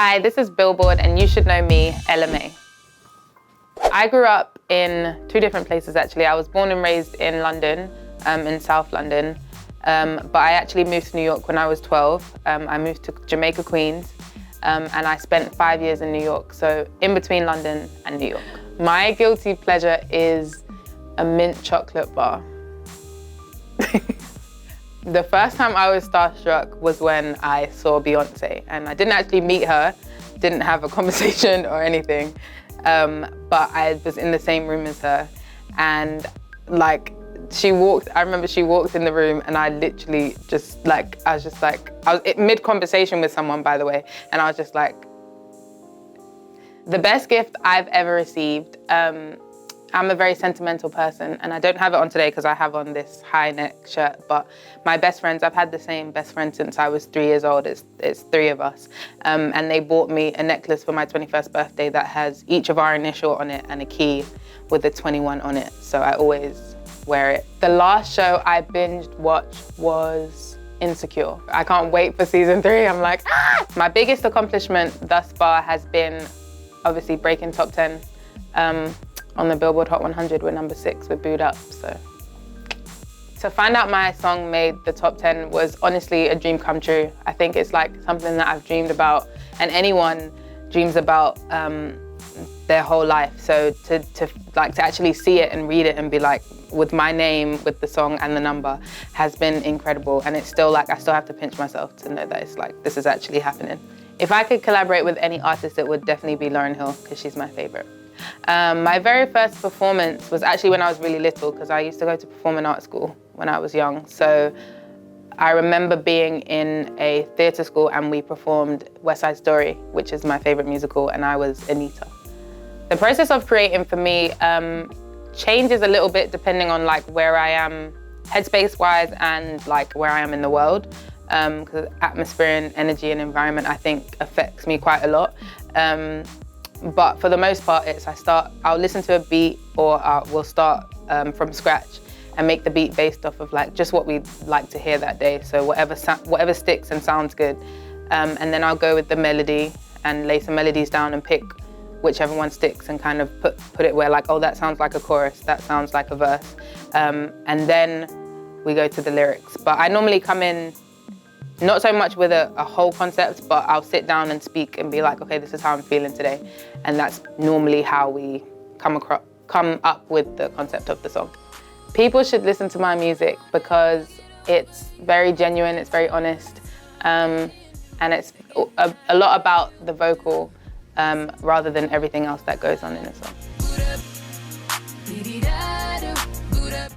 Hi, this is Billboard and you should know me, LMA. I grew up in two different places actually. I was born and raised in London, in South London, but I actually moved to New York when I was 12. I moved to Jamaica, Queens, and I spent 5 years in New York, so in between London and New York. My guilty pleasure is a mint chocolate bar. The first time I was starstruck was when I saw Beyonce, and I didn't actually meet her, didn't have a conversation or anything, but I was in the same room as her, and like I remember she walked in the room and I literally I was mid-conversation with someone, by the way, and I was just like, the best gift I've ever received, I'm a very sentimental person, and I don't have it on today because I have on this high neck shirt, but my best friends, I've had the same best friend since I was 3 years old. It's three of us. And they bought me a necklace for my 21st birthday that has each of our initial on it and a key with the 21 on it. So I always wear it. The last show I binged watched was Insecure. I can't wait for season 3. I'm like, ah! My biggest accomplishment thus far has been obviously breaking top 10. On the Billboard Hot 100, we're number 6 with Boo'd Up, so. To find out my song made the top 10 was honestly a dream come true. I think it's like something that I've dreamed about, and anyone dreams about their whole life. So to actually see it and read it and be like, with my name, with the song and the number, has been incredible. And it's still like, I still have to pinch myself to know that it's like, this is actually happening. If I could collaborate with any artist, it would definitely be Lauryn Hill, because she's my favorite. My very first performance was actually when I was really little, because I used to go to performing arts school when I was young. So I remember being in a theatre school and we performed West Side Story, which is my favorite musical, and I was Anita. The process of creating for me changes a little bit depending on like where I am headspace-wise and like where I am in the world. Because atmosphere and energy and environment, I think, affects me quite a lot. But for the most part, I'll listen to a beat, or we'll start from scratch and make the beat based off of like just what we'd like to hear that day. So whatever sticks and sounds good. And then I'll go with the melody and lay some melodies down and pick whichever one sticks and kind of put it where like, oh, that sounds like a chorus, that sounds like a verse. And then we go to the lyrics. But I normally come in not so much with a whole concept, but I'll sit down and speak and be like, okay, this is how I'm feeling today. And that's normally how we come up with the concept of the song. People should listen to my music because it's very genuine, it's very honest, and it's a lot about the vocal rather than everything else that goes on in the song.